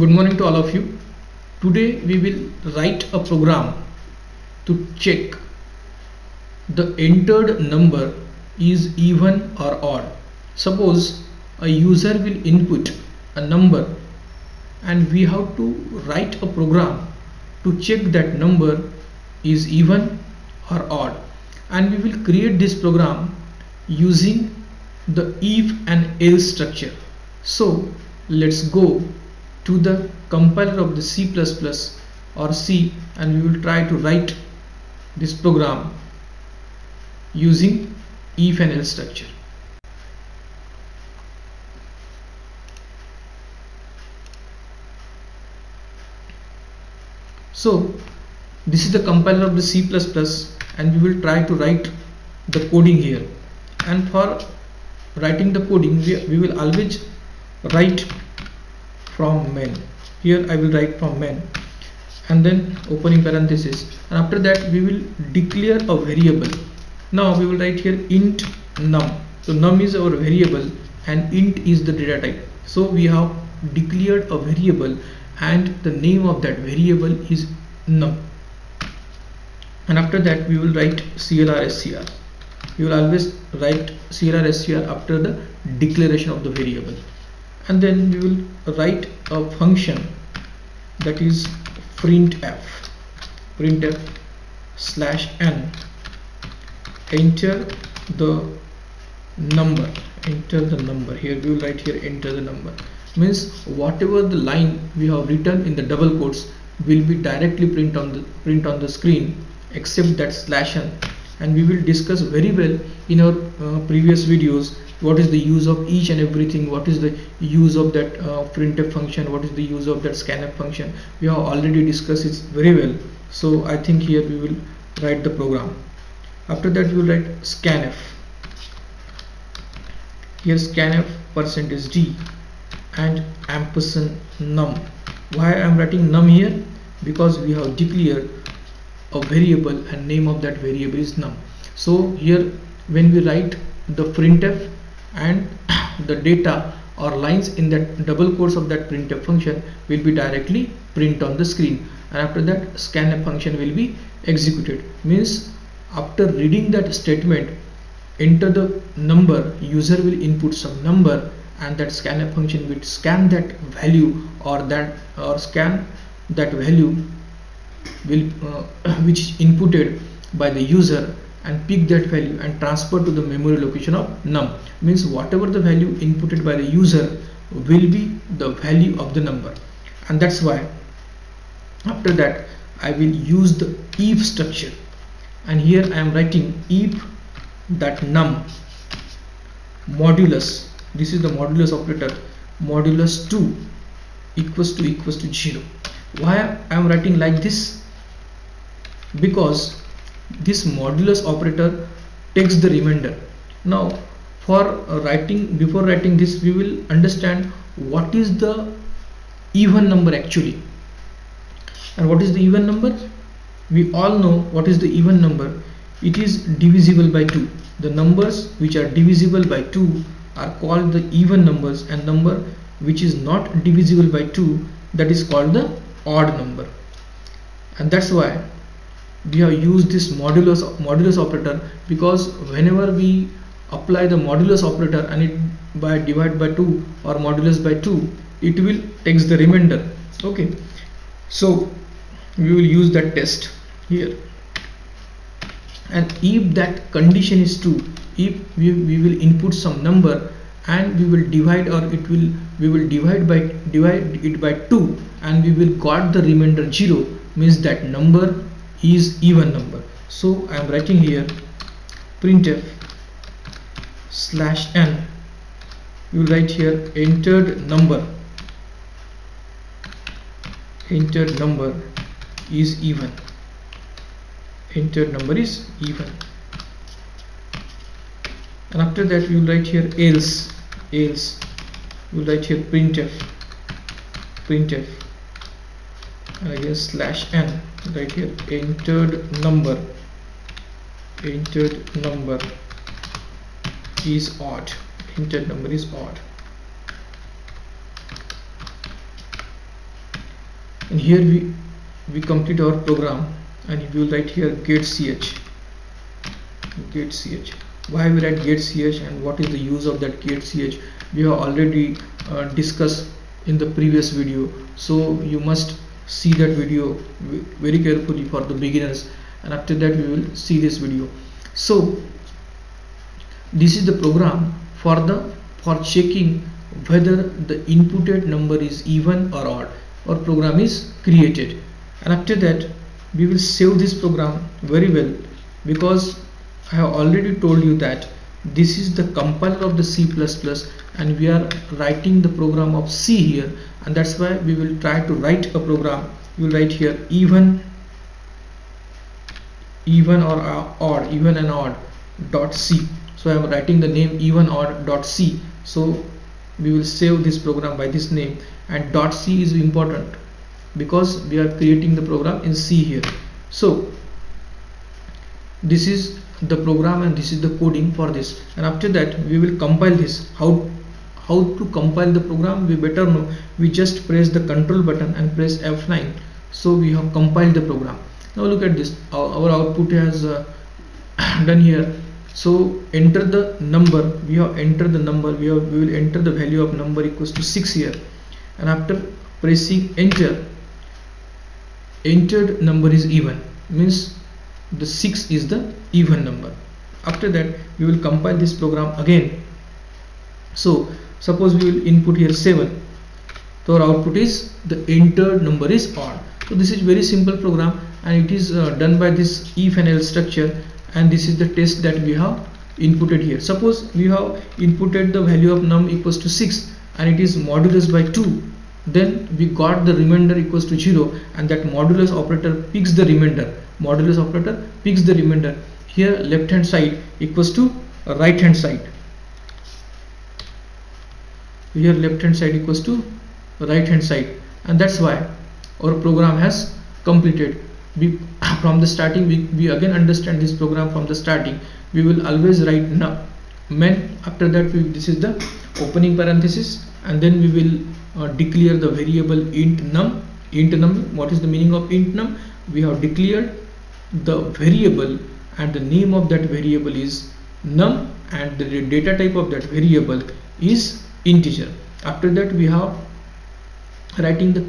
Good morning to all of you. Today we will write a program to check the entered number is even or odd. Suppose a user will input a number and we have to write a program to check that number is even or odd, and we will create this program using the if and else structure. So let's go to the compiler of the C++ or C, and we will try to write this program using if and else structure. So this is the compiler of the C++, and we will try to write the coding here. And for writing the coding we will always write from main. Here I will write from main and then opening parenthesis, and after that we will declare a variable. Now we will write here int num. So num is our variable and int is the data type. So we have declared a variable and the name of that variable is num. And after that we will write clr_str. You will always write clr_str after the declaration of the variable, and then we will write a function that is printf /n. Enter the number. Here we will write here enter the number, means whatever the line we have written in the double quotes will be directly print on the screen except that /n. And we will discuss very well in our previous videos what is the use of each and everything, what is the use of that printf function, what is the use of that scanf function. We have already discussed it very well, so I think here we will write the program. After that we will write scanf. Here scanf %d and ampersand num. Why I am writing num here? Because we have declared a variable and name of that variable is num. So here when we write the printf and the data or lines in that double quotes of that printf function will be directly print on the screen, and after that scanf function will be executed. Means after reading that statement, enter the number, user will input some number and that scanf function will scan that value or scan that value will which is inputted by the user and pick that value and transfer to the memory location of num. Means whatever the value inputted by the user will be the value of the number, and that's why after that I will use the if structure, and here I am writing if that num modulus, this is the modulus operator, modulus 2 equals to 0. Why I am writing like this? Because this modulus operator takes the remainder. Now for before writing this we will understand what is the even number actually. And what is the even number? We all know what is the even number. It is divisible by 2. The numbers which are divisible by 2 are called the even numbers, and number which is not divisible by 2, that is called the odd number. And that's why we have used this modulus operator, because whenever we apply the modulus operator and it by divide by 2 or modulus by 2, it will takes the remainder. Okay, so we will use that test here. And if that condition is true, if we will input some number and we will divide we will divide it by 2 and we will got the remainder 0, means that number is even number. So I am writing here printf /n. You will write here entered number is even. Entered number is even. And after that we will write here else. We will write here printf and again /n. Right here entered number is odd. Entered number is odd. and here we complete our program, and we will write here get ch. Why we write get ch and what is the use of that get ch we have already discussed in the previous video, so you must see that video very carefully for the beginners, and after that we will see this video. So this is the program for checking whether the inputted number is even or odd, or program is created. And after that we will save this program very well, because I have already told you that this is the compiler of the C++, and we are writing the program of C here, and that's why we will try to write a program. We will write here even or odd, even and odd dot C. So I am writing the name even odd dot C. So we will save this program by this name, and dot C is important because we are creating the program in C here. So this is the program and this is the coding for this, and after that we will compile this. How to compile the program we better know. We just press the control button and press F9, so we have compiled the program. Now look at this, our output has done here. So enter the number, we have entered the number, we will enter the value of number equals to 6 here, and after pressing enter, entered number is even, means the 6 is the even number. After that we will compile this program again. So suppose we will input here 7, so our output is the entered number is odd. So this is very simple program, and it is done by this if and else structure, and this is the test that we have inputted here. Suppose we have inputted the value of num equals to 6 and it is modulus by 2, then we got the remainder equals to 0, and that modulus operator picks the remainder. Here left hand side equals to right hand side. Here left hand side equals to right hand side, and that's why our program has completed. From the starting we again understand this program from the starting. We will always write men. After that this is the opening parenthesis, and then we will declare the variable int num. What is the meaning of int num? We have declared the variable, and the name of that variable is num, and the data type of that variable is integer. After that we have writing the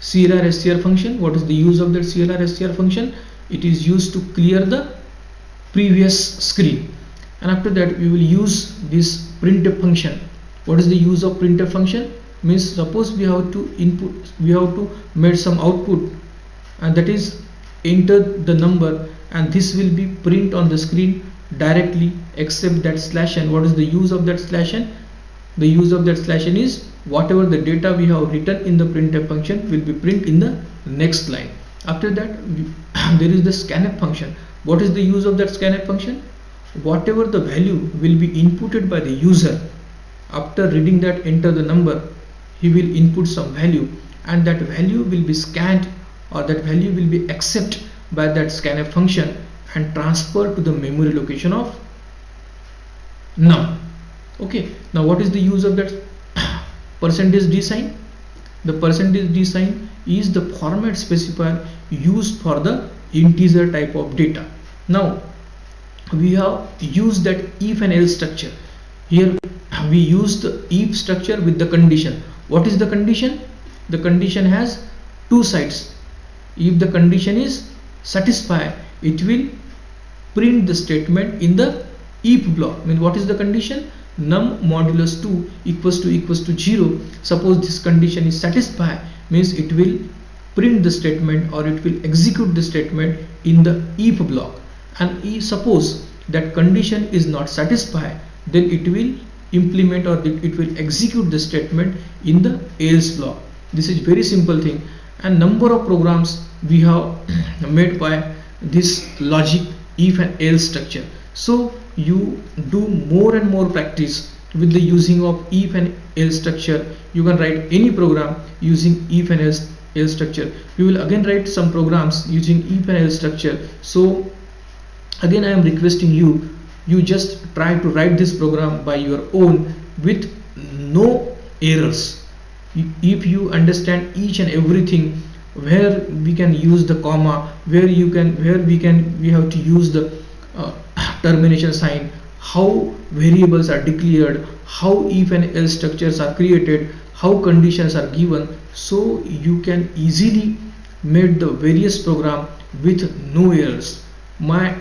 CLR function. What is the use of that CLR function? It is used to clear the previous screen. And after that we will use this printf function. What is the use of printf function? Means suppose we have to make some output, and that is enter the number, and this will be print on the screen directly except that /n. What is the use of that /n? The use of that /n is whatever the data we have written in the printf function will be print in the next line. After that there is the scanf function. What is the use of that scanf function? Whatever the value will be inputted by the user, after reading that enter the number, he will input some value, and that value will be scanned, or that value will be accepted by that scanf function and transferred to the memory location of num. Okay, now what is the use of that %d sign? The %d sign is the format specifier used for the integer type of data. Now we have used that if and else structure. Here we use the if structure with the condition. What is the condition? The condition has two sides. If the condition is satisfied, it will print the statement in the if block. I mean, what is the condition? Num modulus 2 equals to 0. Suppose this condition is satisfied, means it will print the statement, or it will execute the statement in the if block. And if suppose that condition is not satisfied, then it will implement, or it will execute the statement in the else block. This is very simple thing, and number of programs we have made by this logic if and else structure. So you do more and more practice with the using of if and else structure. You can write any program using if and else structure. We will again write some programs using if and else structure. So again I am requesting you just try to write this program by your own with no errors. If you understand each and everything where we can use the comma, where we have to use the uh, termination sign, how variables are declared, how if and else structures are created, how conditions are given, so you can easily make the various program with no errors. My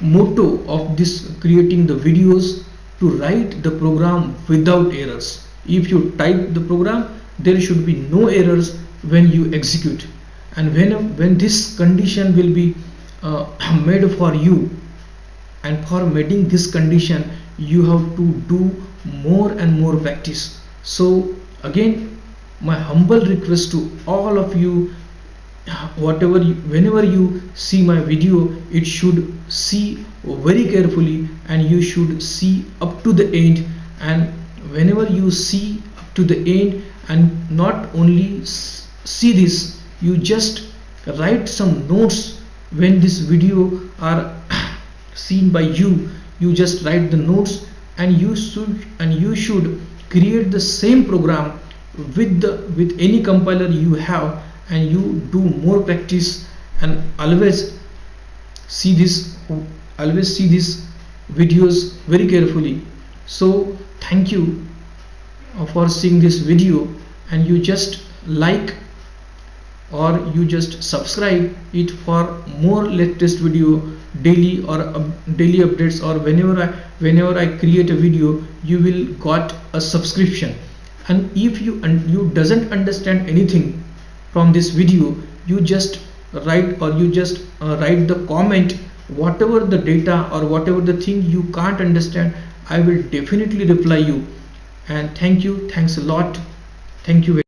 motto of this creating the videos to write the program without errors. If you type the program, there should be no errors when you execute. And when this condition will be made for you, and for meeting this condition you have to do more and more practice. So again, my humble request to all of you, whenever you see my video, it should see very carefully and you should see up to the end. And whenever you see up to the end and not only see this, you just write some notes. When this video are seen by you, you just write the notes, and you should create the same program with any compiler you have, and you do more practice. And see this always see these videos very carefully. So thank you for seeing this video, and you just like or you just subscribe it for more latest video daily, or daily updates, or whenever I create a video you will got a subscription. And if you doesn't understand anything from this video, you just write the comment, whatever the data or whatever the thing you can't understand, I will definitely reply you. And thanks a lot. Thank you very